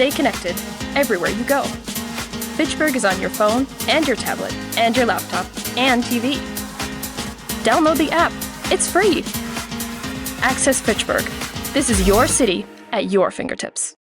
stay connected everywhere you go. Fitchburg is on your phone and your tablet and your laptop and TV. Download the app. It's free. Access Fitchburg. This is your city at your fingertips.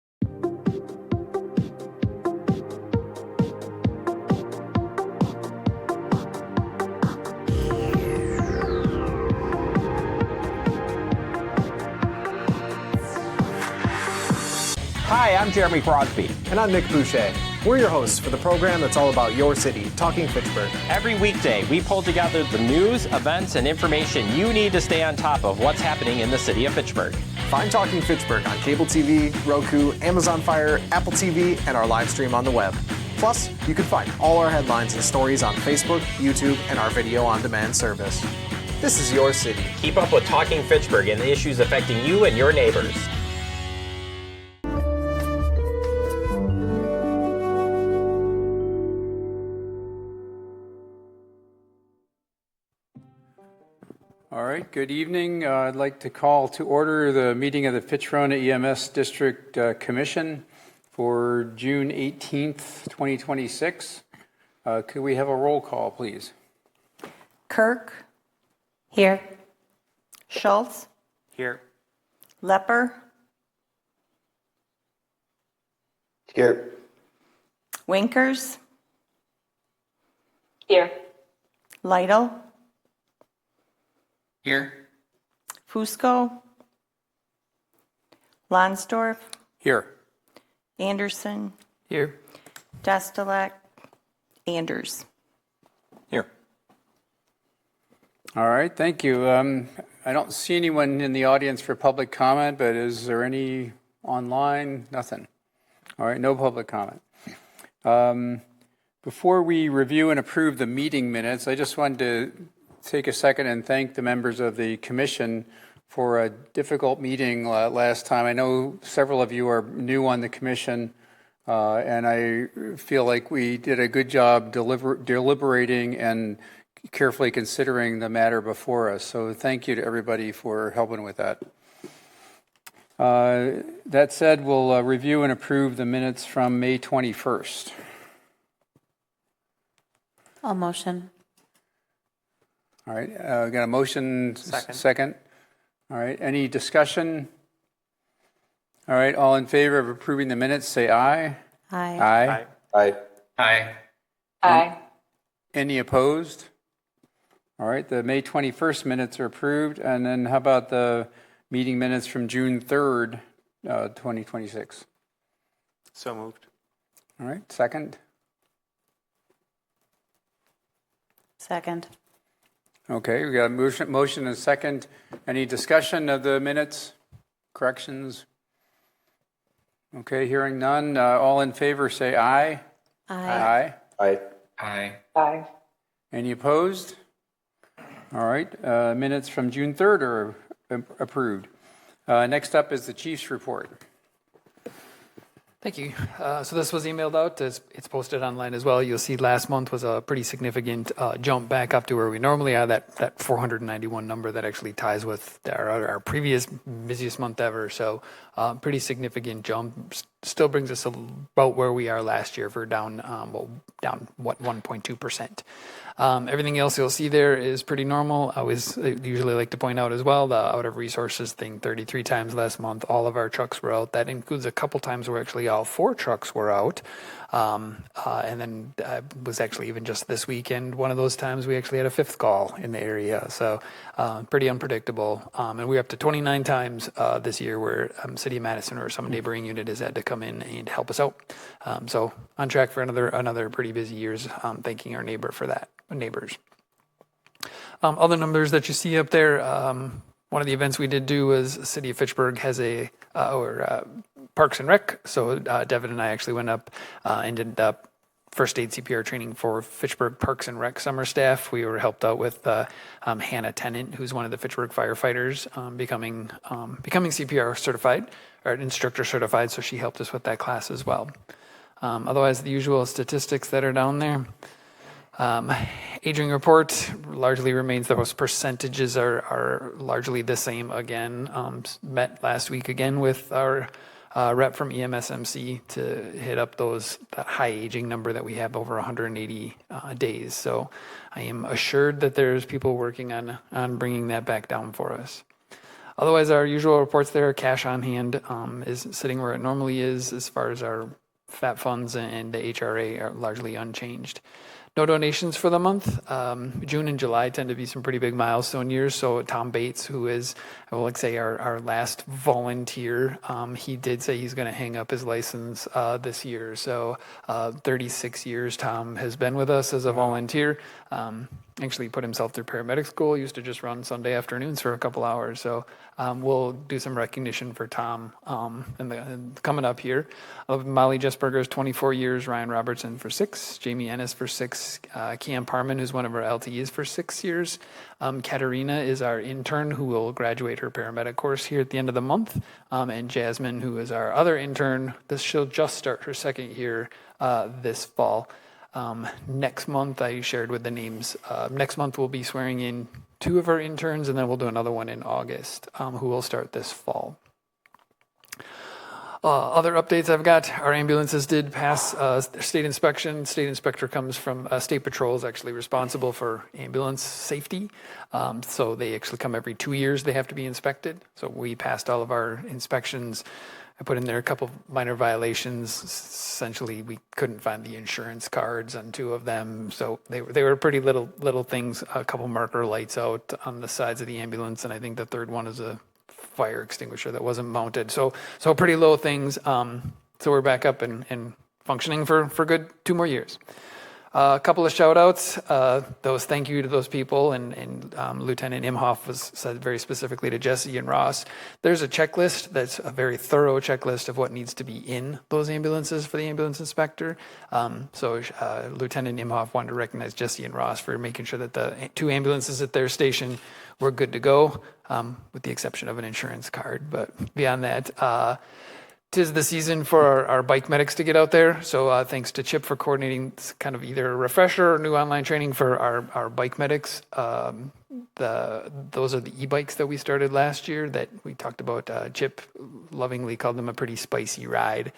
Hi, I'm Jeremy Crosby. And I'm Nick Boucher. We're your hosts for the program that's all about your city, Talking Fitchburg. Every weekday, we pull together the news, events, and information you need to stay on top of what's happening in the city of Fitchburg. Find Talking Fitchburg on cable TV, Roku, Amazon Fire, Apple TV, and our live stream on the web. Plus, you can find all our headlines and stories on Facebook, YouTube, and our video on demand service. This is your city. Keep up with Talking Fitchburg and the issues affecting you and your neighbors. All right, good evening. I'd like to call to order the meeting of the Fitch-Rona EMS District Commission for June 18th, 2026. Could we have a roll call, please? Kirk. Here. Schultz. Here. Lepper. Here. Winkers. Here. Lytle. Here. Fusco. Lonsdorf. Here. Anderson. Here. Destelek. Anders. Here. All right, thank you. I don't see anyone in the audience for public comment, but is there any online? Nothing. All right, no public comment. Before we review and approve the meeting minutes, I just wanted to take a second and thank the members of the commission for a difficult meeting last time. I know several of you are new on the commission, and I feel like we did a good job deliberating and carefully considering the matter before us. So thank you to everybody for helping with that. That said, we'll review and approve the minutes from May 21st. I'll motion. All right, got a motion, second. All right, any discussion? All right, all in favor of approving the minutes, say aye. Aye. Aye. Aye. Aye. Aye. Any opposed? All right, the May 21st minutes are approved. And then how about the meeting minutes from June 3rd, 2026? So moved. All right, second. Second. Okay, we got a motion and a second. Any discussion of the minutes, corrections? Okay, hearing none. All in favor say aye. Aye. Aye. Aye. Aye. Aye. Any opposed? All right, minutes from June 3rd are approved. Next up is the chief's report. Thank you. So this was emailed out. It's posted online as well. You'll see last month was a pretty significant jump back up to where we normally are, that 491 number that actually ties with our previous busiest month ever. So pretty significant jump. Still brings us about where we are last year for down 1.2%. Everything else you'll see there is pretty normal. I usually like to point out as well, the out of resources thing, 33 times last month, all of our trucks were out. That includes a couple times where actually all 4 trucks were out. And then was actually even just this weekend, one of those times we actually had a 5th call in the area. So pretty unpredictable. And we're up to 29 times this year where City of Madison or some neighboring unit has had to come in and help us out. So on track for another pretty busy years. Thanking our neighbors. Other numbers that you see up there, one of the events we did do was City of Fitchburg has Parks and Rec. So Devin and I actually went up and did first aid CPR training for Fitchburg Parks and Rec summer staff. We were helped out with Hannah Tennant, who's one of the Fitchburg firefighters, becoming CPR certified or instructor certified. So she helped us with that class as well. Otherwise, the usual statistics that are down there. Aging report largely remains, those percentages are largely the same again. Met last week again with our rep from EMSMC to hit up that high aging number that we have over 180 days. So I am assured that there's people working on bringing that back down for us. Otherwise, our usual reports there, cash on hand is sitting where it normally is as far as our FAT funds and the HRA are largely unchanged. No donations for the month. June and July tend to be some pretty big milestone years. So Tom Bates, who is, I will say, our last volunteer, he did say he's going to hang up his license this year. So 36 years Tom has been with us as a volunteer. Actually put himself through paramedic school, used to just run Sunday afternoons for a couple hours. So we'll do some recognition for Tom coming up here. Molly Jesberger is 24 years, Ryan Robertson for 6, Jamie Ennis for 6, Cam Parman, who's one of our LTEs for 6 years. Katerina is our intern who will graduate her paramedic course here at the end of the month. And Jasmine, who is our other intern, she'll just start her second year this fall. Next month, I shared with the names. Next month, we'll be swearing in 2 of our interns, and then we'll do another one in August, who will start this fall. Other updates I've got, our ambulances did pass state inspection. State inspector comes from State Patrol is actually responsible for ambulance safety. So they actually come every 2 years, they have to be inspected. So we passed all of our inspections. I put in there a couple minor violations. Essentially, we couldn't find the insurance cards on 2 of them. So they were pretty little things, a couple marker lights out on the sides of the ambulance. And I think the third one is a fire extinguisher that wasn't mounted. So pretty low things. So we're back up and functioning for good 2 more years. A couple of shout outs, those thank you to those people, and Lieutenant Imhoff said very specifically to Jesse and Ross, there's a checklist that's a very thorough checklist of what needs to be in those ambulances for the ambulance inspector. So Lieutenant Imhoff wanted to recognize Jesse and Ross for making sure that the 2 ambulances at their station were good to go, with the exception of an insurance card. But beyond that, 'tis the season for our bike medics to get out there. So thanks to Chip for coordinating kind of either a refresher or new online training for our bike medics. Those are the e-bikes that we started last year that we talked about. Chip lovingly called them a pretty spicy ride.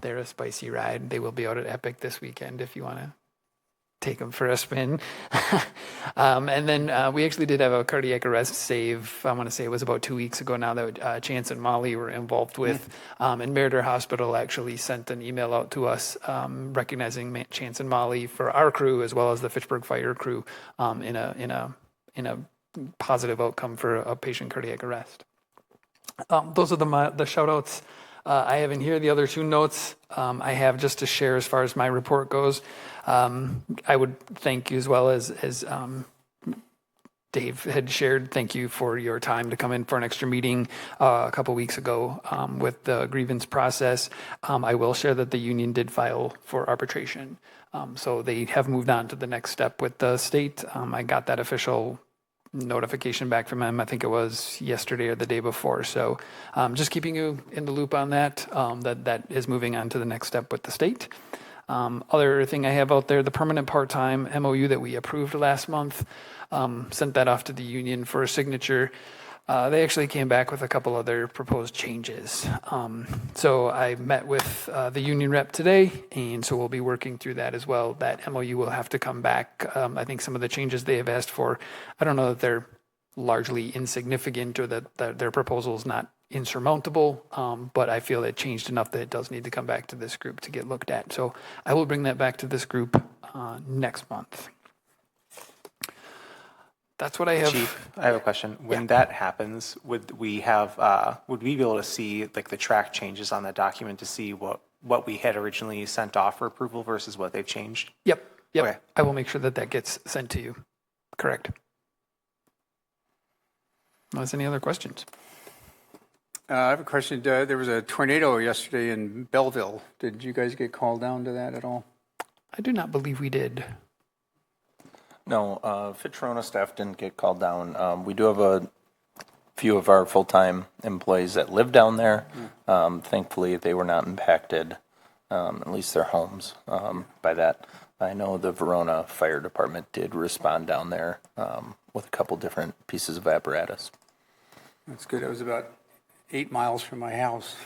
They're a spicy ride. They will be out at Epic this weekend if you want to take them for a spin. And then we actually did have a cardiac arrest save. I want to say it was about 2 weeks ago now that Chance and Molly were involved with. And Meriter Hospital actually sent an email out to us recognizing Chance and Molly for our crew as well as the Fitchburg Fire crew in a positive outcome for a patient cardiac arrest. Those are the shout outs I have in here. The other 2 notes I have just to share as far as my report goes. I would thank you as well as Dave had shared. Thank you for your time to come in for an extra meeting a couple weeks ago with the grievance process. I will share that the union did file for arbitration. So they have moved on to the next step with the state. I got that official notification back from him. I think it was yesterday or the day before. So just keeping you in the loop on that, that is moving on to the next step with the state. Other thing I have out there, the permanent part-time MOU that we approved last month, sent that off to the union for a signature. They actually came back with a couple other proposed changes. So I met with the union rep today, and so we'll be working through that as well. That MOU will have to come back. I think some of the changes they have asked for, I don't know that they're largely insignificant or that their proposal is not insurmountable, but I feel it changed enough that it does need to come back to this group to get looked at. So I will bring that back to this group next month. That's what I have. Chief, I have a question. When that happens, would we be able to see like the track changes on that document to see what we had originally sent off for approval versus what they've changed? Yep. Okay. I will make sure that gets sent to you. Correct. Unless any other questions? I have a question. There was a tornado yesterday in Belleville. Did you guys get called down to that at all? I do not believe we did. No, Fitch-Rona staff didn't get called down. We do have a few of our full-time employees that live down there. Thankfully, they were not impacted, at least their homes, by that. I know the Verona Fire Department did respond down there with a couple different pieces of apparatus. That's good. It was about 8 miles from my house.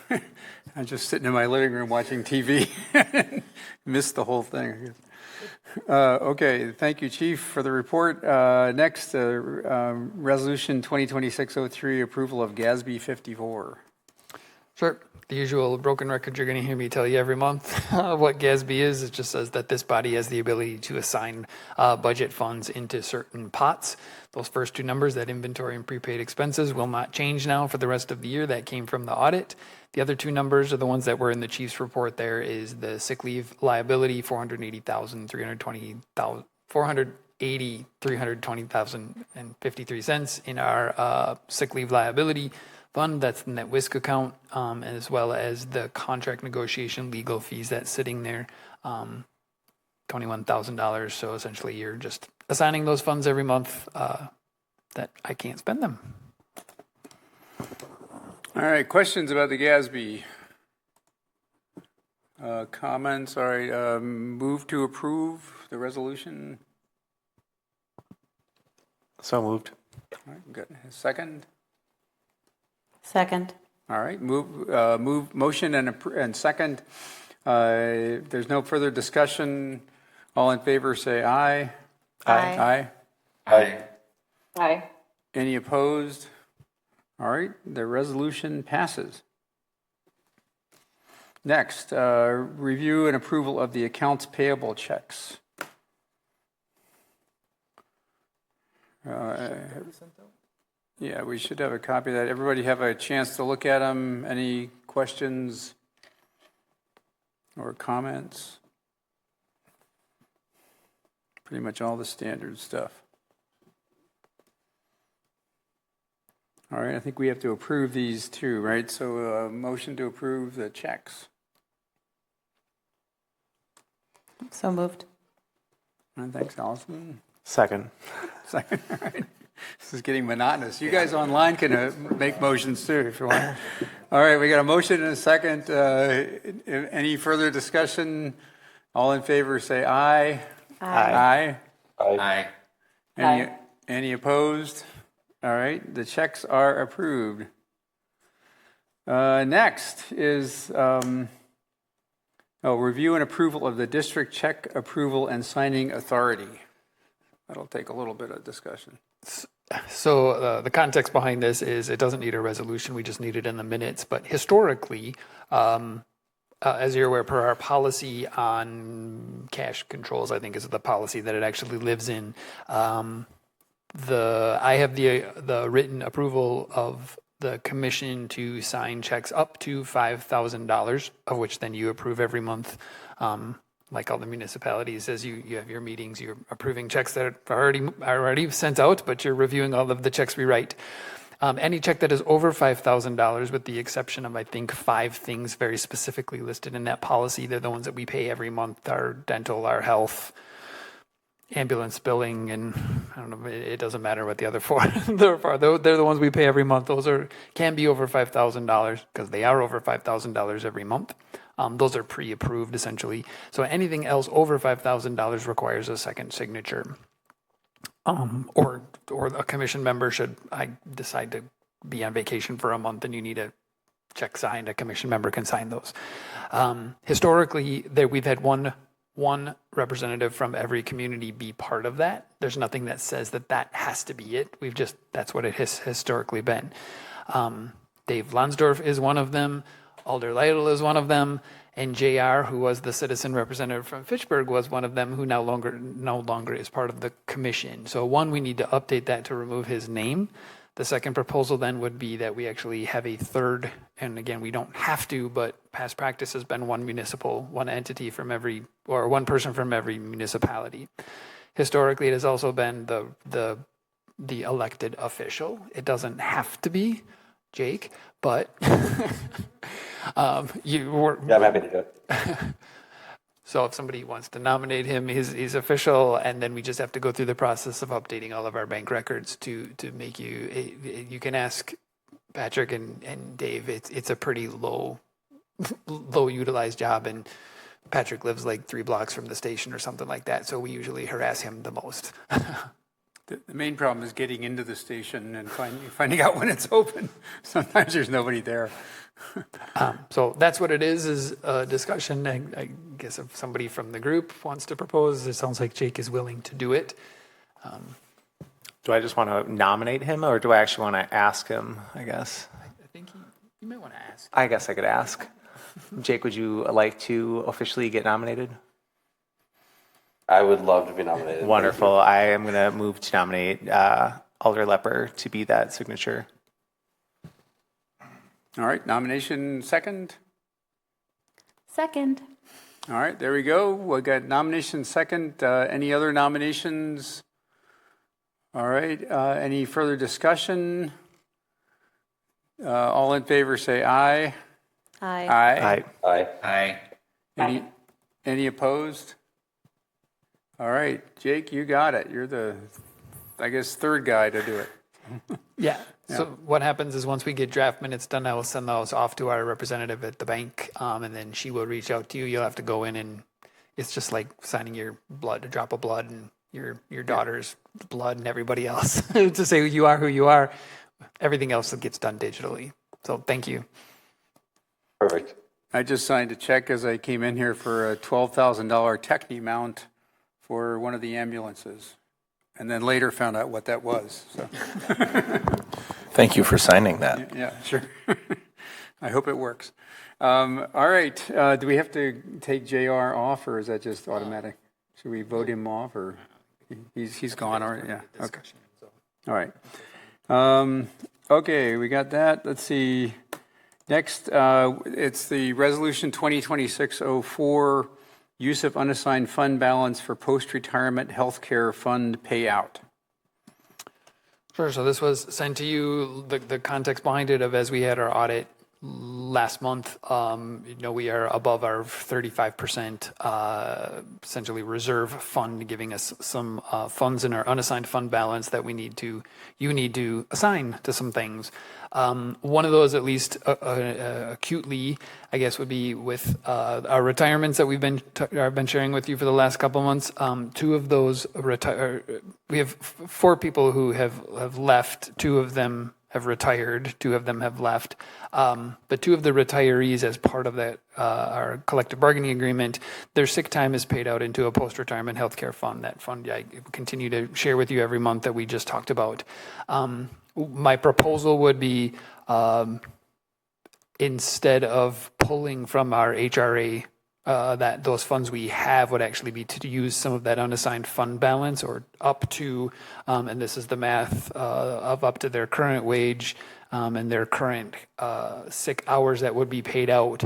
I'm just sitting in my living room watching TV. Missed the whole thing. Okay, thank you, Chief, for the report. Next, Resolution 2026-03, approval of GASB 54. Sure. The usual broken record you're going to hear me tell you every month. What GASB is, it just says that this body has the ability to assign budget funds into certain pots. Those first two numbers, that inventory and prepaid expenses, will not change now for the rest of the year. That came from the audit. The other two numbers are the ones that were in the chief's report. There is the sick leave liability, $320,053 in our sick leave liability fund. That's in that WISC account, as well as the contract negotiation legal fees that's sitting there, $21,000. So essentially you're just assigning those funds every month that I can't spend them. All right, questions about the GASB? Comments? All right, move to approve the resolution. So moved. All right, got a second. Second. All right, motion and second. If there's no further discussion, all in favor say aye. Aye. Aye. Aye. Any opposed? All right, the resolution passes. Next, review and approval of the accounts payable checks. Yeah, we should have a copy of that. Everybody have a chance to look at them. Any questions or comments? Pretty much all the standard stuff. All right, I think we have to approve these too, right? So motion to approve the checks. So moved. All right, thanks, Allison. Second. Second, all right. This is getting monotonous. You guys online can make motions too if you want. All right, we got a motion and a second. Any further discussion? All in favor say aye. Aye. Aye. Aye. Any opposed? All right, the checks are approved. Next is review and approval of the district check approval and signing authority. That'll take a little bit of discussion. So the context behind this is it doesn't need a resolution. We just need it in the minutes. But historically, as you're aware, per our policy on cash controls, I think is the policy that it actually lives in. I have the written approval of the commission to sign checks up to $5,000, of which then you approve every month. Like all the municipalities, as you have your meetings, you're approving checks that are already sent out, but you're reviewing all of the checks we write. Any check that is over $5,000, with the exception of, I think, 5 things very specifically listed in that policy, they're the ones that we pay every month: our dental, our health, ambulance billing, and I don't know, it doesn't matter what the other 4 they're the ones we pay every month. Those can be over $5,000 because they are over $5,000 every month. Those are pre-approved essentially. So anything else over $5,000 requires a second signature. Or a commission member, should I decide to be on vacation for a month and you need a check signed, a commission member can sign those. Historically, we've had one representative from every community be part of that. There's nothing that says that has to be it. That's what it has historically been. Dave Lonsdorf is one of them. Alder Lytle is one of them, and JR, who was the citizen representative from Fitchburg, was one of them, who no longer is part of the commission. So one, we need to update that to remove his name. The second proposal then would be that we actually have a third, and again, we don't have to, but past practice has been one entity from every, or one person from every municipality. Historically, it has also been the elected official. It doesn't have to be Jake, but I'm happy to do it. So if somebody wants to nominate him, he's official, and then we just have to go through the process of updating all of our bank records to make you can ask Patrick and Dave. It's a pretty low utilized job, and Patrick lives like 3 blocks from the station or something like that, so we usually harass him the most. The main problem is getting into the station and finding out when it's open. Sometimes there's nobody there. So that's what it is a discussion. I guess if somebody from the group wants to propose, it sounds like Jake is willing to do it. Do I just want to nominate him, or do I actually want to ask him, I guess? I think you might want to ask. I guess I could ask. Jake, would you like to officially get nominated? I would love to be nominated. Wonderful. I am going to move to nominate Alder Lepper to be that signature. All right, nomination second. Second. All right, there we go. We got nomination second. Any other nominations? All right, any further discussion? All in favor say aye. Aye. Aye. Aye. Aye. Any opposed? All right, Jake, you got it. You're the, I guess, third guy to do it. Yeah. So what happens is once we get draft minutes done, I will send those off to our representative at the bank, and then she will reach out to you. You'll have to go in, and it's just like signing your blood, a drop of blood, and your daughter's blood, and everybody else to say you are who you are. Everything else gets done digitally. So thank you. Perfect. I just signed a check as I came in here for a $12,000 Techni mount for one of the ambulances, and then later found out what that was. So. Thank you for signing that. Yeah, sure. I hope it works. All right. Do we have to take JR off, or is that just automatic? Should we vote him off, or he's gone already? Yeah. Okay. All right. Okay, we got that. Let's see. Next, it's the Resolution 2026-04, use of unassigned fund balance for post-retirement healthcare fund payout. Sure. So this was sent to you, the context behind it of as we had our audit last month, we are above our 35% essentially reserve fund, giving us some funds in our unassigned fund balance that you need to assign to some things. One of those, at least acutely, I guess, would be with our retirements that I've been sharing with you for the last couple of months. Two of those we have 4 people who have left. 2 of them have retired. 2 of them have left. But 2 of the retirees, as part of that our collective bargaining agreement, their sick time is paid out into a post-retirement healthcare fund. That fund I continue to share with you every month that we just talked about. My proposal would be instead of pulling from our HRA, that those funds we have would actually be to use some of that unassigned fund balance, or up to, and this is the math, of up to their current wage and their current sick hours that would be paid out.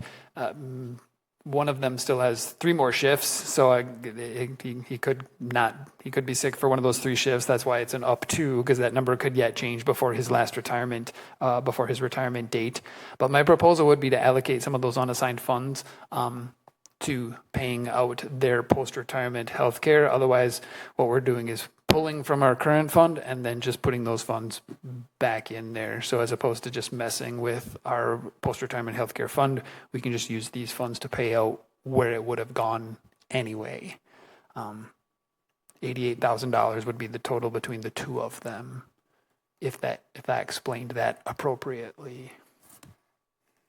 One of them still has 3 more shifts, so he could be sick for one of those 3 shifts. That's why it's an up to, because that number could yet change before his last retirement, before his retirement date. But my proposal would be to allocate some of those unassigned funds to paying out their post-retirement health care. Otherwise, what we're doing is pulling from our current fund and then just putting those funds back in there. So as opposed to just messing with our post-retirement health care fund, we can just use these funds to pay out where it would have gone anyway. $88,000 would be the total between the 2 of them, if I explained that appropriately.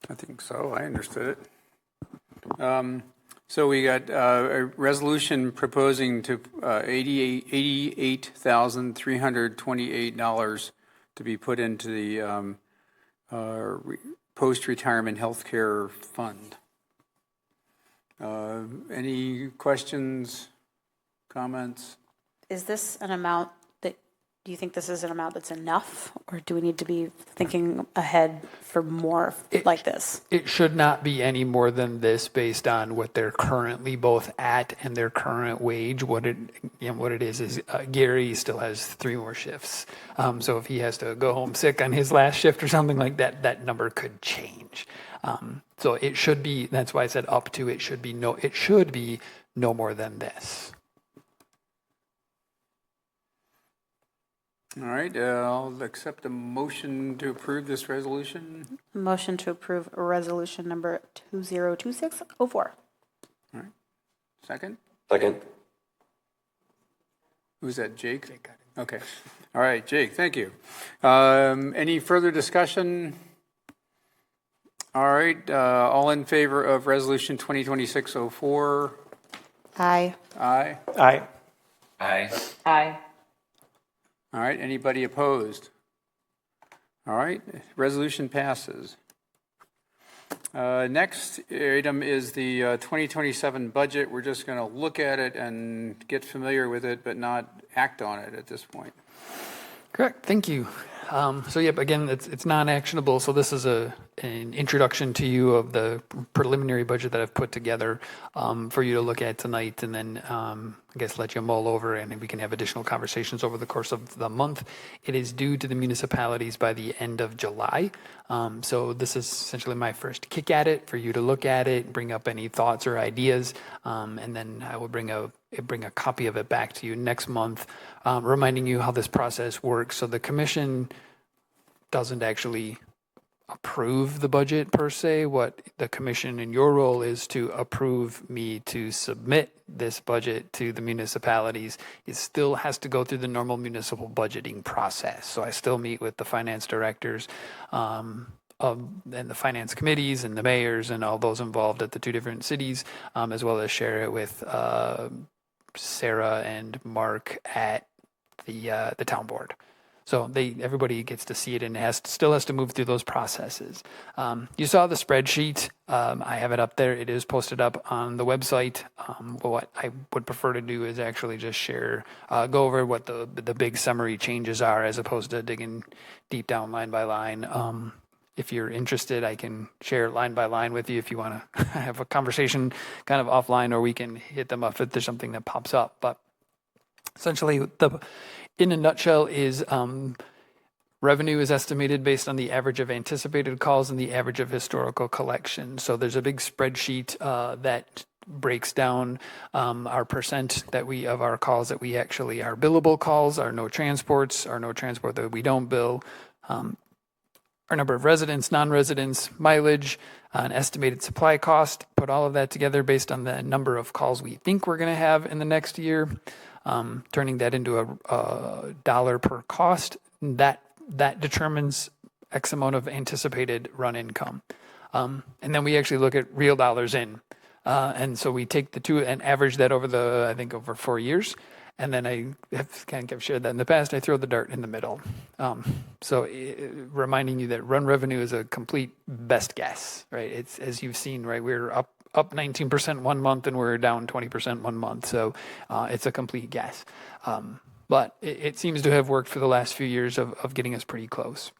I think so. I understood it. So we got a resolution proposing to $88,328 to be put into the post-retirement health care fund. Any questions, comments? Is this an amount do you think this is an amount that's enough, or do we need to be thinking ahead for more like this? It should not be any more than this based on what they're currently both at and their current wage. What it is Gary still has 3 more shifts. So if he has to go home sick on his last shift or something like that, that number could change. So it should be, that's why I said up to, it should be no more than this. All right, I'll accept a motion to approve this resolution. Motion to approve resolution number 2026-04. All right, second? Second. Who's that, Jake? Okay. All right, Jake, thank you. Any further discussion? All right, all in favor of Resolution 2026-04? Aye. Aye. Aye. Aye. Aye. All right, anybody opposed? All right, resolution passes. Next item is the 2027 budget. We're just going to look at it and get familiar with it, but not act on it at this point. Correct. Thank you. So, yep, again, it's non-actionable. So this is an introduction to you of the preliminary budget that I've put together for you to look at tonight, and then I guess let you mull over, and we can have additional conversations over the course of the month. It is due to the municipalities by the end of July. So this is essentially my first kick at it for you to look at it, bring up any thoughts or ideas, and then I will bring a copy of it back to you next month, reminding you how this process works. So the commission doesn't actually approve the budget per se. What the commission in your role is to approve me to submit this budget to the municipalities. It still has to go through the normal municipal budgeting process. So I still meet with the finance directors and the finance committees and the mayors and all those involved at the two different cities, as well as share it with Sarah and Mark at the town board. So everybody gets to see it and still has to move through those processes. You saw the spreadsheet. I have it up there. It is posted up on the website. What I would prefer to do is actually just go over what the big summary changes are, as opposed to digging deep down line by line. If you're interested, I can share line by line with you if you want to have a conversation kind of offline, or we can hit them up if there's something that pops up. But essentially, in a nutshell, is revenue is estimated based on the average of anticipated calls and the average of historical collection. So there's a big spreadsheet that breaks down our percent of our calls that we actually are billable calls, our no transport that we don't bill, our number of residents, non-residents, mileage, an estimated supply cost, put all of that together based on the number of calls we think we're going to have in the next year, turning that into a dollar per cost. That determines X amount of anticipated run income. And then we actually look at real dollars in. And so we take the two and average that over 4 years. And then I have shared that in the past, I throw the dart in the middle. Reminding you that run revenue is a complete best guess, right? It's, as you've seen, right, we're up 19% one month and we're down 20% one month. So it's a complete guess. But it seems to have worked for the last few years of getting us pretty close.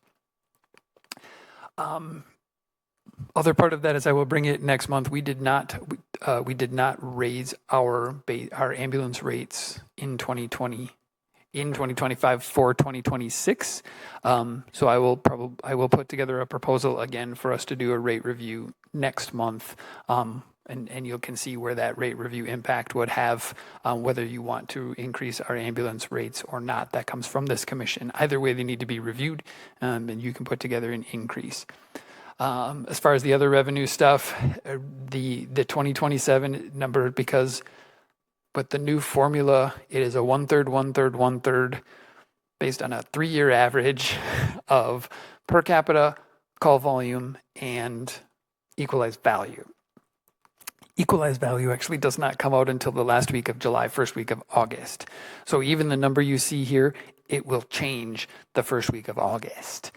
Other part of that is I will bring it next month. We did not raise our ambulance rates in 2025 for 2026. So I will put together a proposal again for us to do a rate review next month. And you can see where that rate review impact would have, whether you want to increase our ambulance rates or not. That comes from this commission. Either way, they need to be reviewed, and you can put together an increase. As far as the other revenue stuff, the 2027 number, because with the new formula, it is a 1/3, 1/3, 1/3 based on a 3-year average of per capita, call volume, and equalized value. Equalized value actually does not come out until the last week of July, first week of August. So even the number you see here, it will change the first week of August.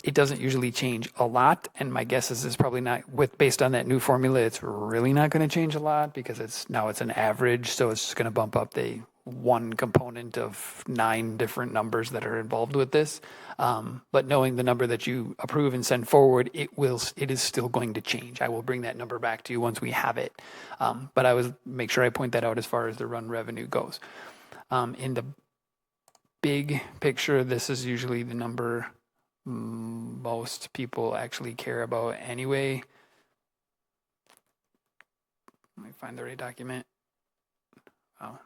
It doesn't usually change a lot, and my guess is it's probably not, based on that new formula, it's really not going to change a lot because it's an average, so it's going to bump up the one component of 9 different numbers that are involved with this. But knowing the number that you approve and send forward, it is still going to change. I will bring that number back to you once we have it. But I will make sure I point that out as far as the run revenue goes. In the big picture, this is usually the number most people actually care about anyway. Let me find the right document. All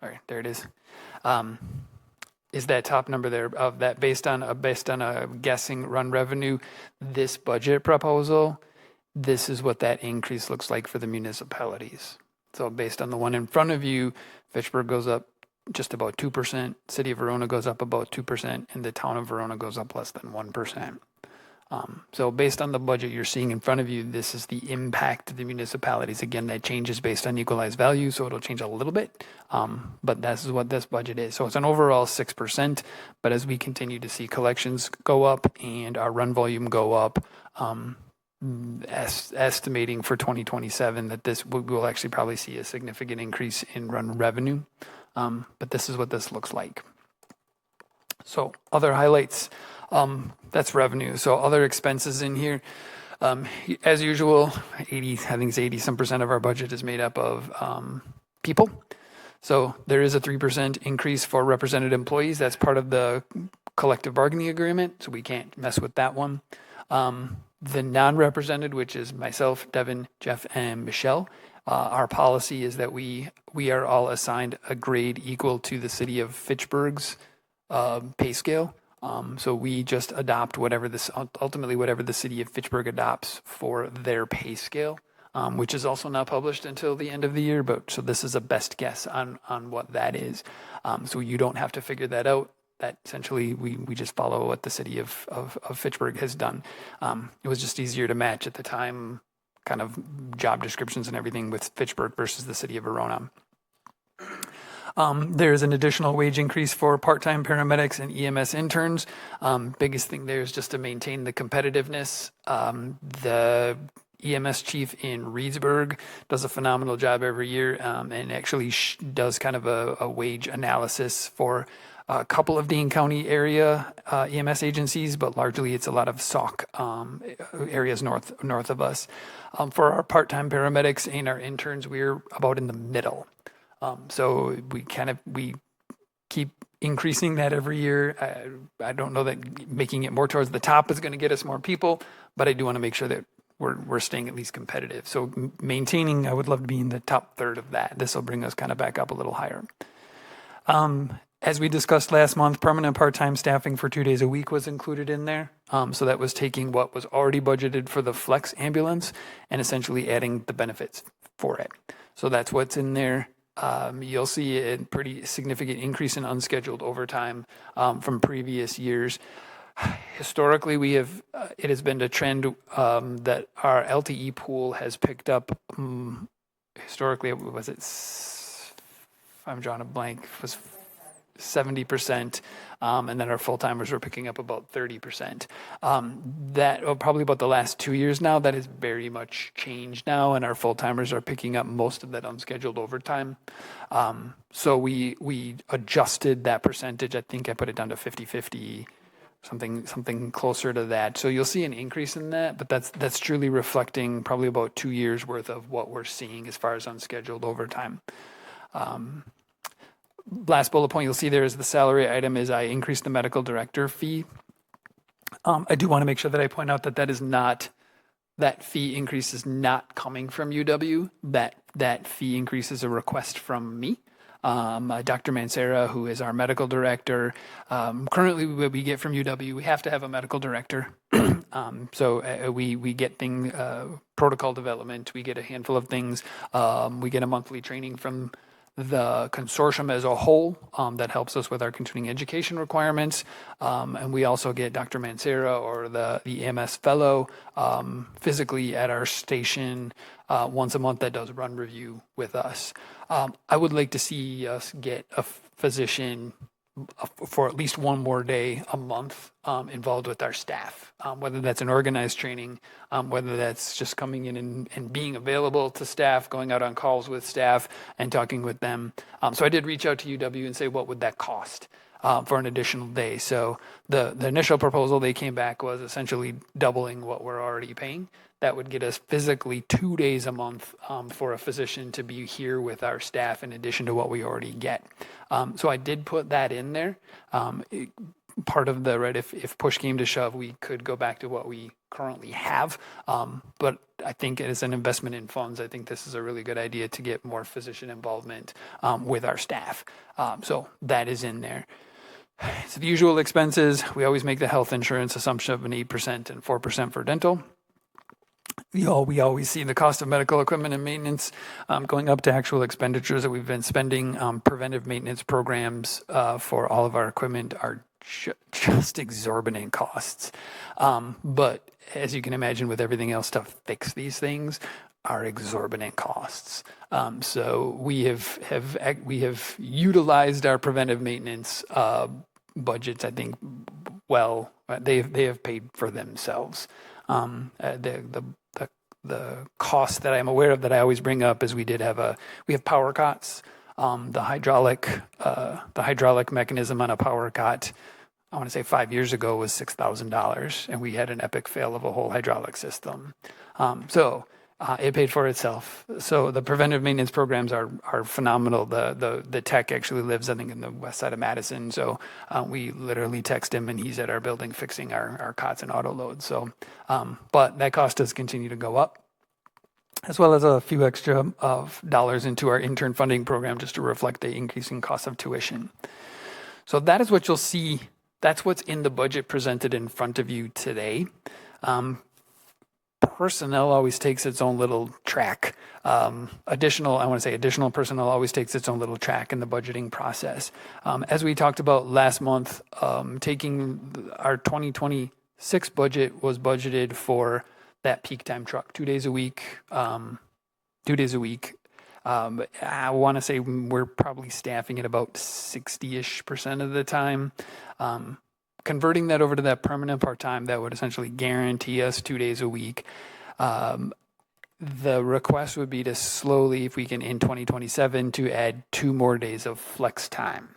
right, there it is. Is that top number there of that based on a guessing run revenue? This budget proposal, this is what that increase looks like for the municipalities. So based on the one in front of you, Fitchburg goes up just about 2%, City of Verona goes up about 2%, and the town of Verona goes up less than 1%. So based on the budget you're seeing in front of you, this is the impact to the municipalities. Again, that changes based on equalized value, so it'll change a little bit, but this is what this budget is. So it's an overall 6%, but as we continue to see collections go up and our run volume go up, estimating for 2027 that this will actually probably see a significant increase in run revenue. But this is what this looks like. So other highlights, that's revenue. So other expenses in here, as usual, I think it's 80% of our budget is made up of people. So there is a 3% increase for represented employees. That's part of the collective bargaining agreement, so we can't mess with that one. The non-represented, which is myself, Devin, Jeff, and Michelle, our policy is that we are all assigned a grade equal to the city of Fitchburg's pay scale. So we just adopt ultimately whatever the city of Fitchburg adopts for their pay scale, which is also not published until the end of the year. But so this is a best guess on what that is. So you don't have to figure that out. That essentially we just follow what the city of Fitchburg has done. It was just easier to match at the time, kind of job descriptions and everything with Fitchburg versus the city of Verona. There's an additional wage increase for part-time paramedics and EMS interns. Biggest thing there is just to maintain the competitiveness. The EMS chief in Reedsburg does a phenomenal job every year and actually does kind of a wage analysis for a couple of Dane County area EMS agencies, but largely it's a lot of SAUC areas north of us. For our part-time paramedics and our interns, we're about in the middle. So we keep increasing that every year. I don't know that making it more towards the top is going to get us more people, but I do want to make sure that we're staying at least competitive. So maintaining, I would love to be in the top third of that. This will bring us kind of back up a little higher. As we discussed last month, permanent part-time staffing for 2 days a week was included in there. So that was taking what was already budgeted for the flex ambulance and essentially adding the benefits for it. So that's what's in there. You'll see a pretty significant increase in unscheduled overtime from previous years. Historically, it has been a trend that our LTE pool has picked up. Historically, I'm drawing a blank, was 70%, and then our full-timers were picking up about 30%. Probably about the last 2 years now, that has very much changed now, and our full-timers are picking up most of that unscheduled overtime. So we adjusted that percentage. I think I put it down to 50-50, something closer to that. So you'll see an increase in that, but that's truly reflecting probably about 2 years worth of what we're seeing as far as unscheduled overtime. Last bullet point you'll see there is the salary item is I increased the medical director fee. I do want to make sure that I point out that fee increase is not coming from UW. That fee increase is a request from me. Dr. Mancera, who is our medical director. Currently what we get from UW, we have to have a medical director. So we get protocol development, we get a handful of things. We get a monthly training from the consortium as a whole that helps us with our continuing education requirements. And we also get Dr. Mancera or the EMS fellow physically at our station once a month that does run review with us. I would like to see us get a physician for at least one more day a month involved with our staff, whether that's an organized training, whether that's just coming in and being available to staff, going out on calls with staff and talking with them. So I did reach out to UW and say, what would that cost for an additional day? So the initial proposal they came back was essentially doubling what we're already paying. That would get us physically 2 days a month for a physician to be here with our staff in addition to what we already get. So I did put that in there. Part of if push came to shove, we could go back to what we currently have. But I think as an investment in funds, I think this is a really good idea to get more physician involvement with our staff. So that is in there. So the usual expenses, we always make the health insurance assumption of an 8% and 4% for dental. we always see the cost of medical equipment and maintenance going up to actual expenditures that we've been spending. Preventive maintenance programs for all of our equipment are just exorbitant costs. But as you can imagine, with everything else to fix these things are exorbitant costs. So we have utilized our preventive maintenance budgets, I think, well. They have paid for themselves. The cost that I'm aware of that I always bring up is we have power cots. The hydraulic mechanism on a power cot, I want to say 5 years ago, was $6,000, and we had an epic fail of a whole hydraulic system. It paid for itself. So the preventive maintenance programs are phenomenal. The tech actually lives, I think, in the west side of Madison. So we literally text him, and he's at our building fixing our cots and auto loads. So, but that cost does continue to go up, as well as a few extra of dollars into our intern funding program just to reflect the increasing cost of tuition. So that is what you'll see. That's what's in the budget presented in front of you today. Personnel always takes its own little track. Additional personnel always takes its own little track in the budgeting process. As we talked about last month, taking our 2026 budget was budgeted for that peak time truck, 2 days a week. I want to say we're probably staffing at about 60-ish% of the time. Converting that over to that permanent part-time, that would essentially guarantee us 2 days a week. The request would be to slowly, if we can, in 2027, to add 2 more days of flex time.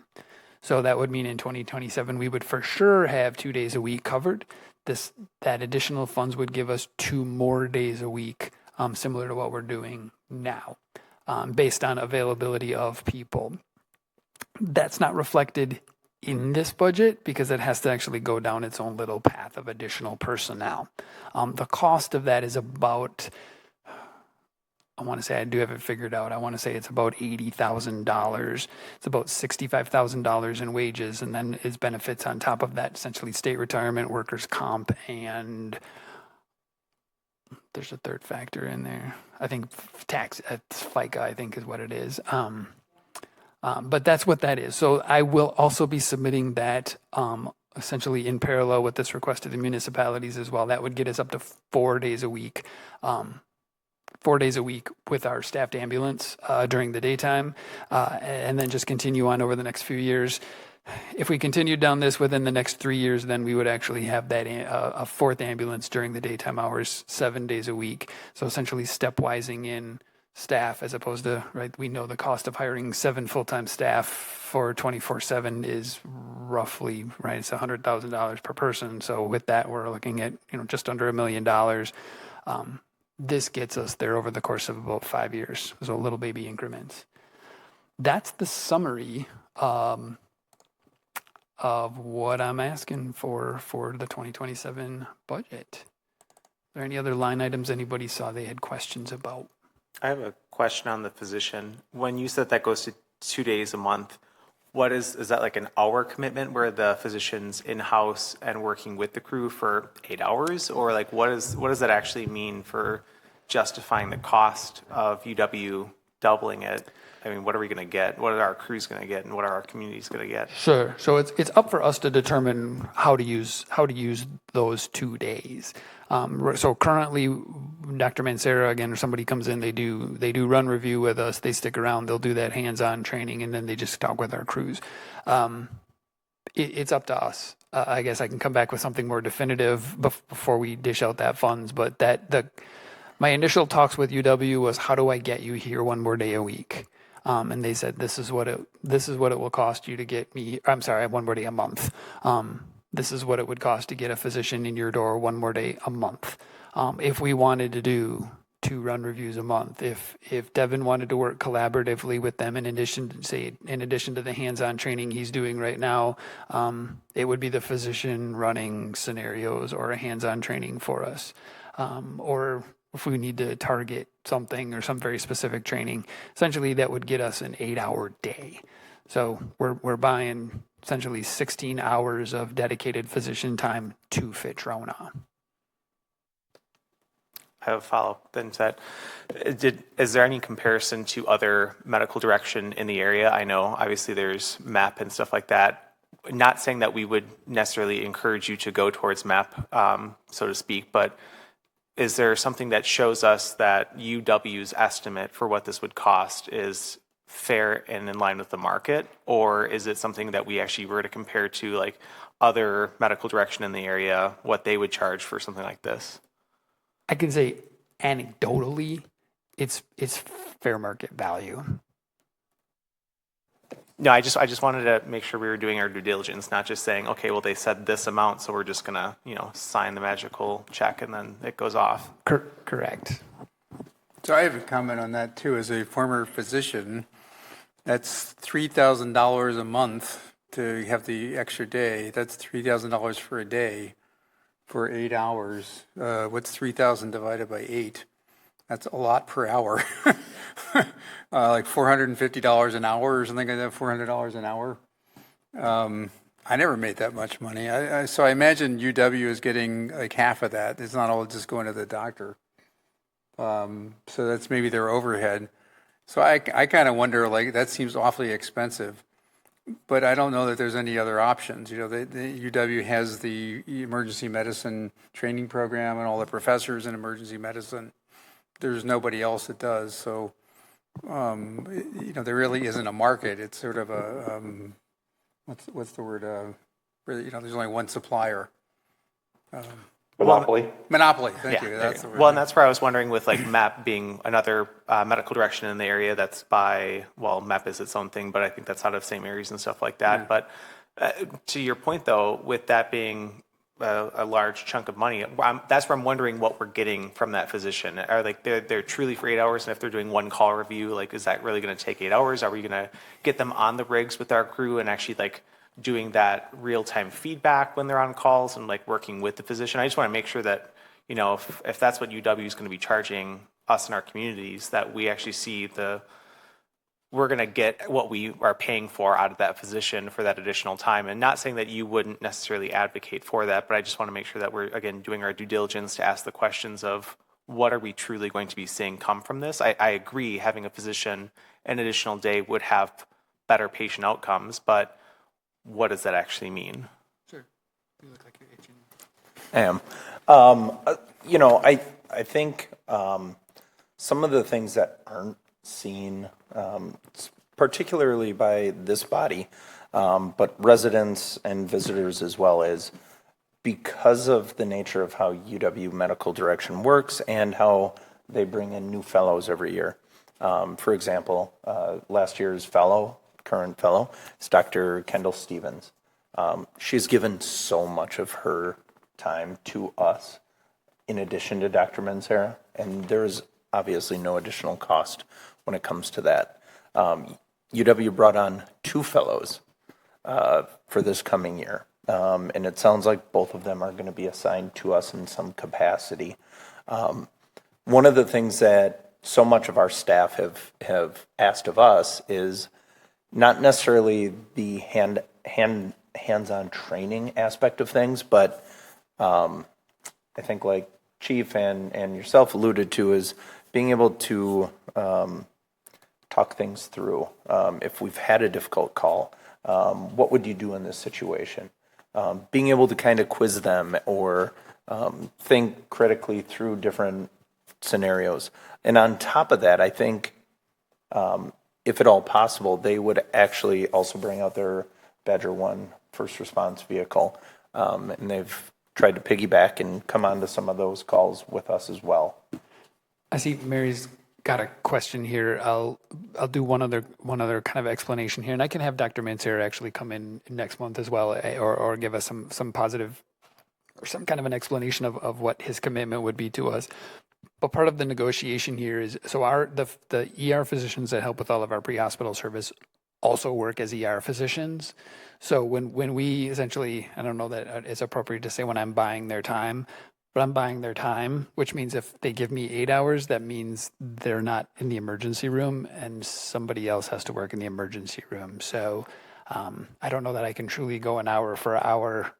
So that would mean in 2027, we would for sure have 2 days a week covered. That additional funds would give us 2 more days a week, similar to what we're doing now, based on availability of people. That's not reflected in this budget because it has to actually go down its own little path of additional personnel. The cost of that is about, I want to say, I do have it figured out. I want to say it's about $80,000. It's about $65,000 in wages, and then its benefits on top of that, essentially state retirement, workers' comp, and there's a third factor in there. I think tax, FICA, I think is what it is. But that's what that is. So I will also be submitting that essentially in parallel with this request to the municipalities as well. That would get us up to 4 days a week. 4 days a week with our staffed ambulance during the daytime, and then just continue on over the next few years. If we continue down this within the next 3 years, then we would actually have that a 4th ambulance during the daytime hours, 7 days a week. So essentially stepwising in staff as opposed to, right, we know the cost of hiring 7 full-time staff for 24/7 is roughly, right, it's $100,000 per person. So with that, we're looking at, just under $1 million. This gets us there over the course of about 5 years. So little baby increments. That's the summary of what I'm asking for the 2027 budget. Are there any other line items anybody saw they had questions about? I have a question on the physician. When you said that goes to 2 days a month, is that like an hour commitment where the physician's in-house and working with the crew for 8 hours? Or like what does that actually mean for justifying the cost of UW doubling it? I mean, what are we going to get? What are our crews going to get, and what are our communities going to get? Sure. So it's up for us to determine how to use those 2 days. So currently, Dr. Mancera, again, or somebody comes in, they do run review with us. They stick around. They'll do that hands-on training, and then they just talk with our crews. It's up to us. I guess I can come back with something more definitive before we dish out that funds. But my initial talks with UW was, how do I get you here 1 more day a week? And they said, this is what it will cost you to get me. I'm sorry, 1 more day a month. This is what it would cost to get a physician in your door 1 more day a month. If we wanted to do 2 run reviews a month, if Devin wanted to work collaboratively with them in addition to the hands-on training he's doing right now, it would be the physician running scenarios or a hands-on training for us, or if we need to target something or some very specific training, essentially that would get us an 8-hour day. So we're buying essentially 16 hours of dedicated physician time to Fitch-Rona. have a follow-up then to that. Is there any comparison to other medical direction in the area? I know obviously there's MAP and stuff like that. Not saying that we would necessarily encourage you to go towards MAP, so to speak, but is there something that shows us that UW's estimate for what this would cost is fair and in line with the market? Or is it something that we actually were to compare to like other medical direction in the area, what they would charge for something like this? I can say anecdotally, it's fair market value. No, I just wanted to make sure we were doing our due diligence, not just saying, okay, well, they said this amount, so we're just gonna, sign the magical check and then it goes off. Correct. So I have a comment on that too. As a former physician, that's $3,000 a month to have the extra day. That's $3,000 for a day for 8 hours. What's 3,000 divided by 8? That's a lot per hour. Like $450 an hour or something like that, $400 an hour. I never made that much money. So I imagine UW is getting like half of that. It's not all just going to the doctor. So that's maybe their overhead. So I kind of wonder, like, that seems awfully expensive. But I don't know that there's any other options. The UW has the emergency medicine training program and all the professors in emergency medicine. There's nobody else that does. So, there really isn't a market. It's sort of a, what's the word? Really, there's only one supplier. Monopoly. Monopoly, thank you. There That's you the go. word. Well, and that's where I was wondering with like MAP being another medical direction in the area that's MAP is its own thing, but I think that's out of St. Mary's and stuff like that. Yeah. But to your point though, with that being a large chunk of money, that's where I'm wondering what we're getting from that physician. Are like they're truly for 8 hours, and if they're doing one call review, like is that really going to take 8 hours? Are we going to get them on the rigs with our crew and actually like doing that real-time feedback when they're on calls and like working with the physician? I just want to make sure that, if that's what UW is going to be charging us in our communities, that we actually see we're going to get what we are paying for out of that physician for that additional time. And not saying that you wouldn't necessarily advocate for that, but I just want to make sure that we're, again, doing our due diligence to ask the questions of what are we truly going to be seeing come from this? I agree having a physician an additional day would have better patient outcomes, but what does that actually mean? Sure. You look like you're itching. I am. I think some of the things that aren't seen, particularly by this body, but residents and visitors as well, is because of the nature of how UW Medical Direction works and how they bring in new fellows every year. For example, last year's current fellow, is Dr. Kendall Stevens. She's given so much of her time to us in addition to Dr. Menzera, and there's obviously no additional cost when it comes to that. UW brought on 2 fellows for this coming year, and it sounds like both of them are going to be assigned to us in some capacity. One of the things that so much of our staff have asked of us is not necessarily the hands-on training aspect of things, but I think like Chief and yourself alluded to is being able to talk things through. If we've had a difficult call, what would you do in this situation? Being able to kind of quiz them or think critically through different scenarios. And on top of that, I think if at all possible, they would actually also bring out their Badger 1 first response vehicle. And they've tried to piggyback and come onto some of those calls with us as well. I see Mary's got a question here. I'll do one other kind of explanation here, and I can have Dr. Mansera actually come in next month as well, or give us some positive or some kind of an explanation of what his commitment would be to us. But part of the negotiation here is, so the ER physicians that help with all of our pre-hospital service also work as ER physicians. So when we essentially, I don't know that it's appropriate to say when I'm buying their time, but I'm buying their time, which means if they give me 8 hours, that means they're not in the emergency room and somebody else has to work in the emergency room. So I don't know that I can truly go an hour for hour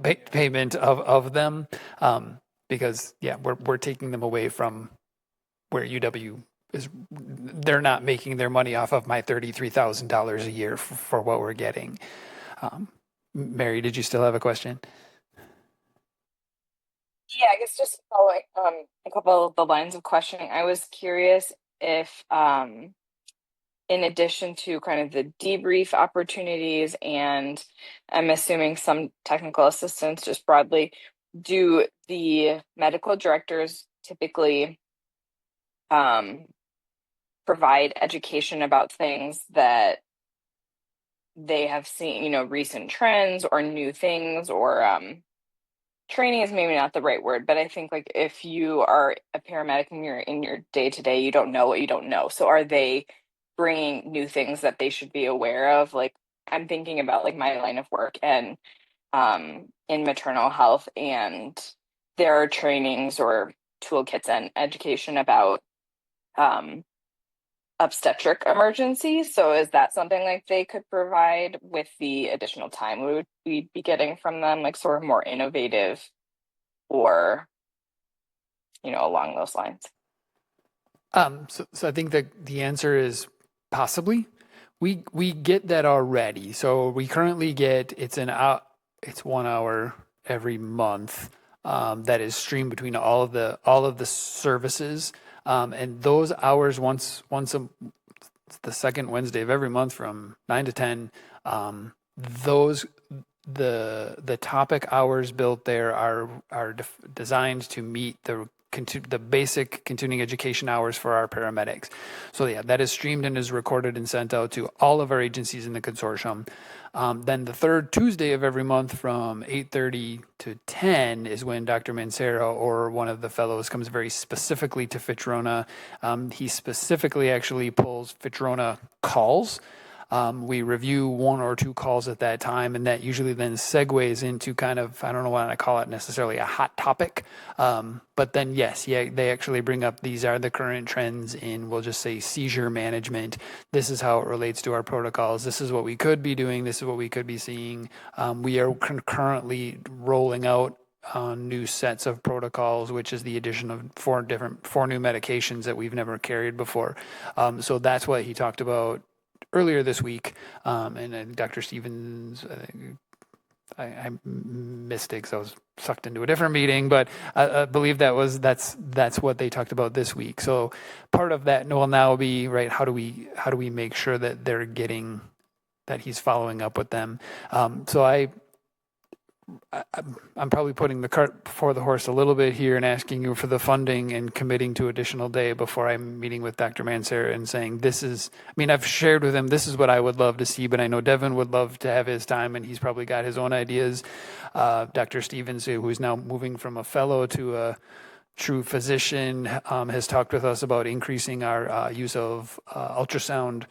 payment of them. because we're taking them away from where UW is. They're not making their money off of my $33,000 a year for what we're getting. Mary, did you still have a question? Yeah, I guess just following a couple of the lines of questioning. I was curious if in addition to kind of the debrief opportunities and I'm assuming some technical assistance just broadly, do the medical directors typically provide education about things that they have seen, recent trends or new things, or training is maybe not the right word, but I think like if you are a paramedic and you're in your day to day, you don't know what you don't know. So are they bringing new things that they should be aware of? Like I'm thinking about like my line of work and in maternal health, and there are trainings or toolkits and education about obstetric emergencies. So is that something like they could provide with the additional time we be getting from them, like sort of more innovative or, along those lines? So I think that the answer is possibly. We get that already. So we currently get it's 1 hour every month that is streamed between all of the services. And those hours once the second Wednesday of every month from 9 to 10, the topic hours built there are designed to meet the basic continuing education hours for our paramedics. So that is streamed and is recorded and sent out to all of our agencies in the consortium. Then the third Tuesday of every month from 8:30 to 10 is when Dr. Mancera or one of the fellows comes very specifically to Fitch-Rona. He specifically actually pulls Fitch-Rona calls. We review 1 or 2 calls at that time, and that usually then segues into kind of, I don't know what I call it necessarily, a hot topic. But then, they actually bring up, these are the current trends in, we'll just say, seizure management. This is how it relates to our protocols. This is what we could be doing. This is what we could be seeing. We are currently rolling out new sets of protocols, which is the addition of 4 new medications that we've never carried before. So that's what he talked about earlier this week, and then Dr. Stevens, I missed it because I was sucked into a different meeting, but I believe that's what they talked about this week. So part of that will now be, right, how do we make sure that they're getting, that he's following up with them. So I'm probably putting the cart before the horse a little bit here and asking you for the funding and committing to additional day before I'm meeting with Dr. Mancera and saying I've shared with him, this is what I would love to see, but I know Devin would love to have his time and he's probably got his own ideas. Dr. Stevens, who is now moving from a fellow to a true physician, has talked with us about increasing our use of ultrasound.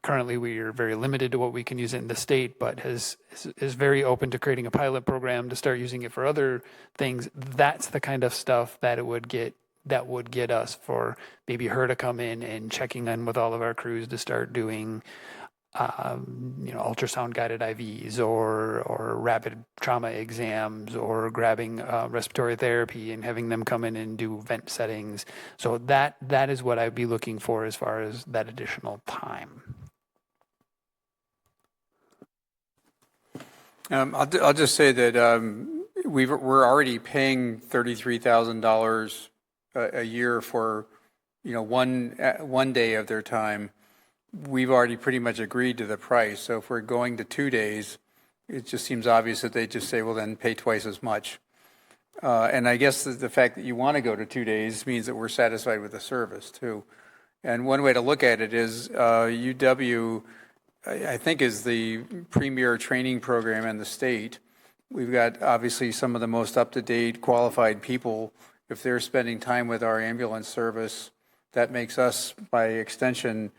Currently, we are very limited to what we can use it in the state, but is very open to creating a pilot program to start using it for other things. That's the kind of stuff that would get us for maybe her to come in and checking in with all of our crews to start doing ultrasound guided IVs or rapid trauma exams or grabbing respiratory therapy and having them come in and do vent settings. So that is what I'd be looking for as far as that additional time. I'll just say that we're already paying $33,000 a year for one day of their time. We've already pretty much agreed to the price. So if we're going to 2 days, it just seems obvious that they just say, well, then pay twice as much. And I guess the fact that you want to go to 2 days means that we're satisfied with the service too. And one way to look at it is UW, I think, is the premier training program in the state. We've got obviously some of the most up-to-date qualified people. If they're spending time with our ambulance service, that makes us, by extension,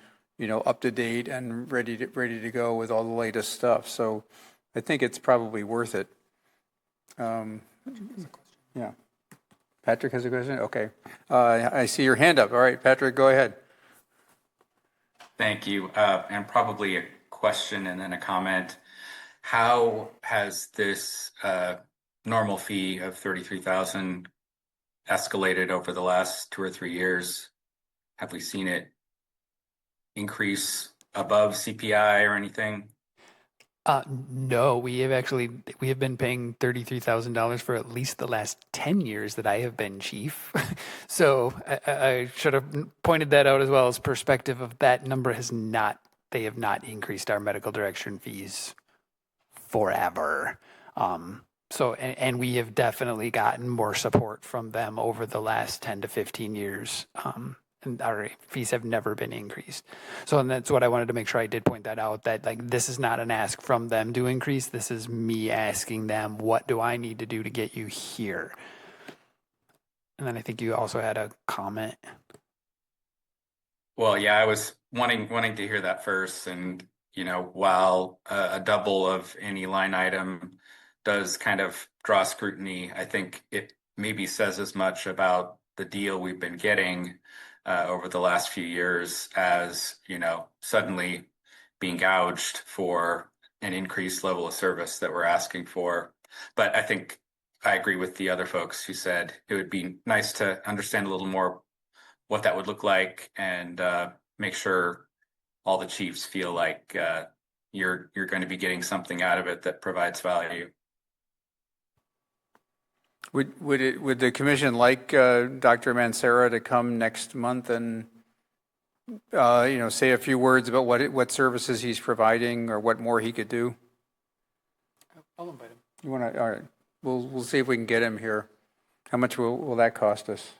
up to date and ready to go with all the latest stuff. So I think it's probably worth it. Yeah. Patrick has a question? Okay. I see your hand up. All right, Patrick, go ahead. Thank you. And probably a question and then a comment. How has this normal fee of $33,000 escalated over the last 2 or 3 years? Have we seen it increase above CPI or anything? No, we have been paying $33,000 for at least the last 10 years that I have been chief. So I should have pointed that out as well as perspective of that number they have not increased our medical direction fees forever. And we have definitely gotten more support from them over the last 10 to 15 years. And our fees have never been increased. So, and that's what I wanted to make sure I did point that out, that like this is not an ask from them to increase. This is me asking them, what do I need to do to get you here? And then I think you also had a comment. Well, yeah, I was wanting to hear that first. And, while a double of any line item does kind of draw scrutiny, I think it maybe says as much about the deal we've been getting over the last few years as, suddenly being gouged for an increased level of service that we're asking for. But I think I agree with the other folks who said it would be nice to understand a little more what that would look like and make sure all the chiefs feel like you're going to be getting something out of it that provides value. Would the commission like Dr. Mancera to come next month and say a few words about what services he's providing or what more he could do? I'll invite him. You want to? All right. We'll see if we can get him here. How much will that cost us?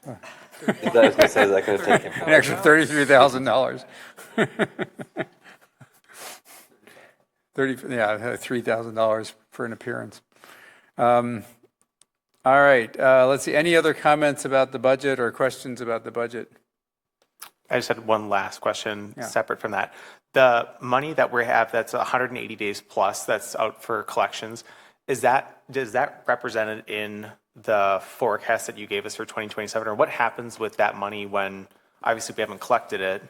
Is that going to take him? An extra $33,000. $3,000 for an appearance. All right, let's see. Any other comments about the budget or questions about the budget? I just had one last question separate from that. The money that we have that's 180 days plus that's out for collections, is that represented in the forecast that you gave us for 2027? Or what happens with that money when obviously we haven't collected it?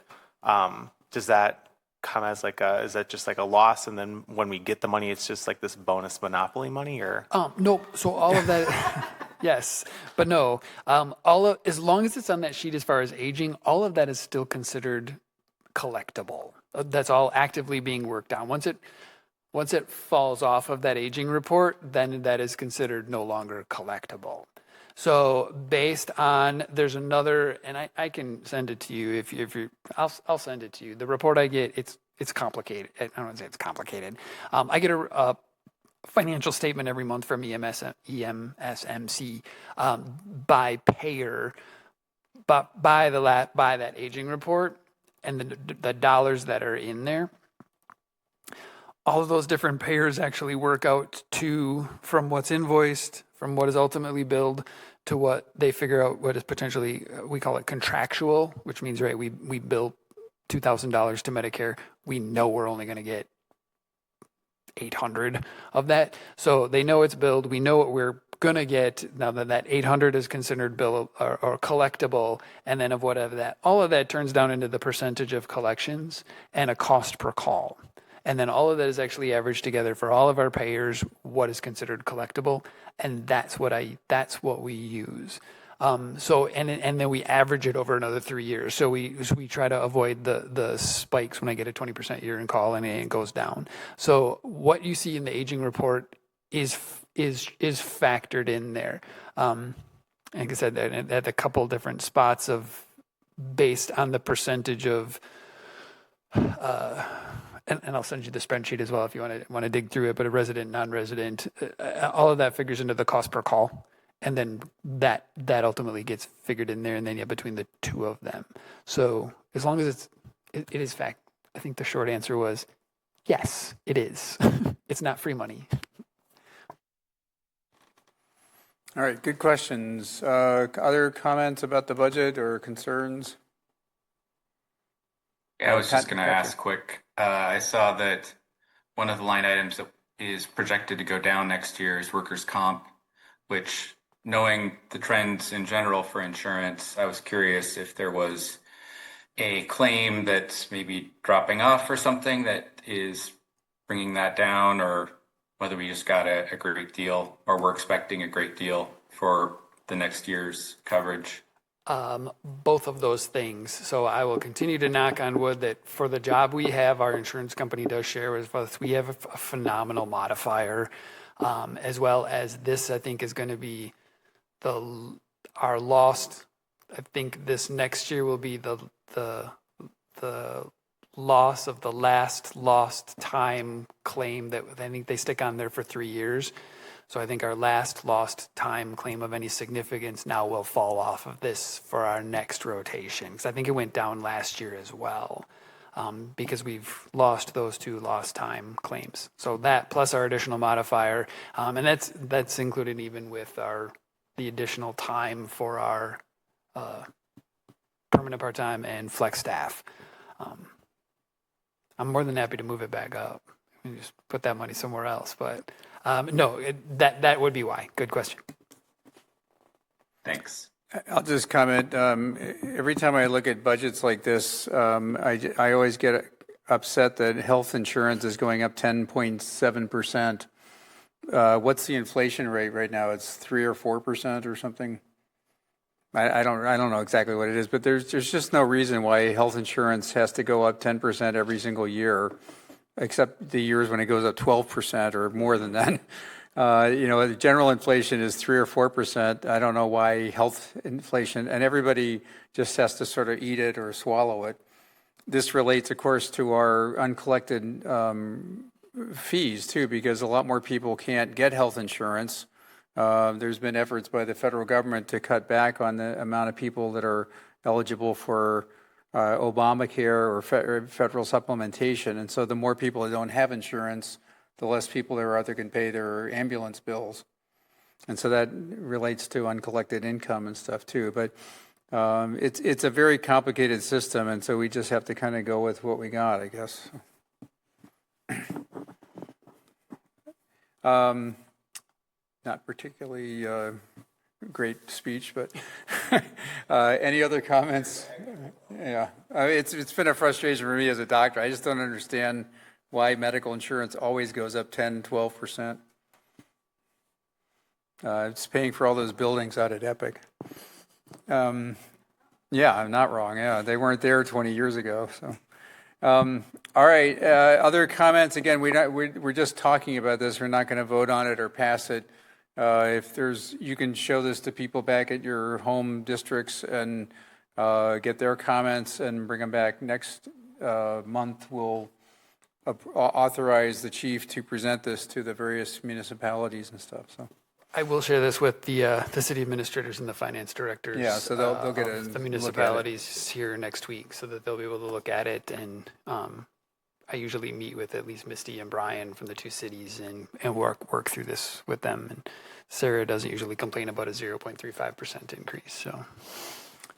Does that come as is that just like a loss, and then when we get the money it's just like this bonus monopoly money, or no, so all of that yes, but no, as long as it's on that sheet as far as aging, all of that is still considered collectible. That's all actively being worked on. Once it falls off of that aging report, then that is considered no longer collectible. So based on, there's another, and I can send it to you if you I'll send it to you. The report I get, it's complicated. I don't want to say it's complicated. I get a financial statement every month from EMSMC by payer, but by that aging report and the dollars that are in there. All of those different payers actually work out from what's invoiced, from what is ultimately billed, to what they figure out what is potentially, we call it contractual, which means, right, we bill $2,000 to Medicare. We know we're only going to get 800 of that. So they know it's billed. We know what we're going to get. Now that 800 is considered bill or collectible, and then of whatever that, all of that turns down into the percentage of collections and a cost per call. And then all of that is actually averaged together for all of our payers, what is considered collectible, and that's what we use. And then we average it over another 3 years. So we try to avoid the spikes when I get a 20% year in call and it goes down. So what you see in the aging report is factored in there. Like I said, at a couple different spots of based on the percentage of. And I'll send you the spreadsheet as well if you want to dig through it. But a resident, non-resident, all of that figures into the cost per call, and then that ultimately gets figured in there, and then between the two of them. So as long as it is fact, I think the short answer was yes, it is. It's not free money. All right, good questions. Other comments about the budget or concerns? Yeah, I was just going to ask quick. I saw that one of the line items that is projected to go down next year is workers' comp, which, knowing the trends in general for insurance, I was curious if there was a claim that's maybe dropping off or something that is bringing that down, or whether we just got a great deal or we're expecting a great deal for the next year's coverage? Both of those things. So I will continue to knock on wood that for the job we have, our insurance company does share with us. We have a phenomenal modifier, as well as this. I think is going to be our lost. I think this next year will be the loss of the last lost time claim that I think they stick on there for 3 years. So I think our last lost time claim of any significance now will fall off of this for our next rotation. Because I think it went down last year as well, because we've lost those 2 lost time claims. So that plus our additional modifier, and that's included even with the additional time for our permanent part-time and flex staff. I'm more than happy to move it back up and just put that money somewhere else, but. No, that would be why. Good question. Thanks. I'll just comment. Every time I look at budgets like this, I always get upset that health insurance is going up 10.7%. What's the inflation rate right now? It's 3 or 4% or something. I don't know exactly what it is, but there's just no reason why health insurance has to go up 10% every single year, except the years when it goes up 12% or more than that. The general inflation is 3 or 4%. I don't know why health inflation, and everybody just has to sort of eat it or swallow it. This relates, of course, to our uncollected fees too, because a lot more people can't get health insurance. There's been efforts by the federal government to cut back on the amount of people that are eligible for Obamacare or federal supplementation. And so the more people that don't have insurance, the less people there are that can pay their ambulance bills. And so that relates to uncollected income and stuff too. But it's a very complicated system, and so we just have to kind of go with what we got, I guess. Not particularly great speech, but any other comments? Yeah, it's been a frustration for me as a doctor. I just don't understand why medical insurance always goes up 10, 12%. It's paying for all those buildings out at Epic. Yeah, I'm not wrong. Yeah, they weren't there 20 years ago. So, all right. Other comments? Again, we're just talking about this. We're not going to vote on it or pass it. If you can show this to people back at your home districts and get their comments and bring them back next month. We'll authorize the chief to present this to the various municipalities and stuff. So I will share this with the city administrators and the finance directors. Yeah, so they'll get it. The municipalities here next week, so that they'll be able to look at it. And I usually meet with at least Misty and Brian from the 2 cities and work through this with them. And Sarah doesn't usually complain about a 0.35% increase. So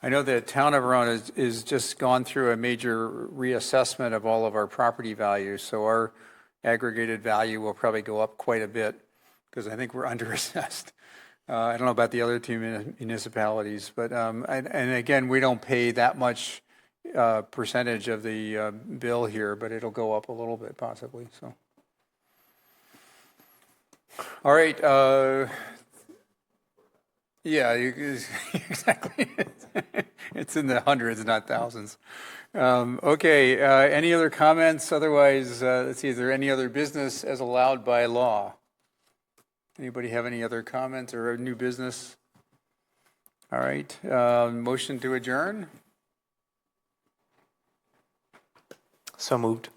I know the town of Verona is just gone through a major reassessment of all of our property values. So our aggregated value will probably go up quite a bit, because I think we're underassessed. I don't know about the other 2 municipalities, but and again, we don't pay that much percentage of the bill here, but it'll go up a little bit possibly. So, all right. Yeah, exactly. It's in the hundreds, not thousands. Okay. Any other comments? Otherwise, let's see. Is there any other business as allowed by law? Anybody have any other comments or new business? All right. Motion to adjourn. So moved.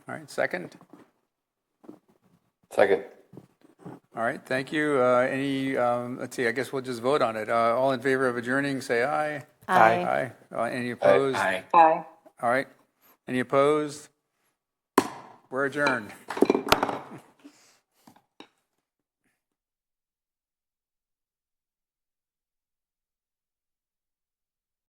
All right. Second. Second. All right. Thank you. Let's see. I guess we'll just vote on it. All in favor of adjourning, say aye. Aye. Aye. Any opposed? Aye. Aye. All right. Any opposed? We're adjourned.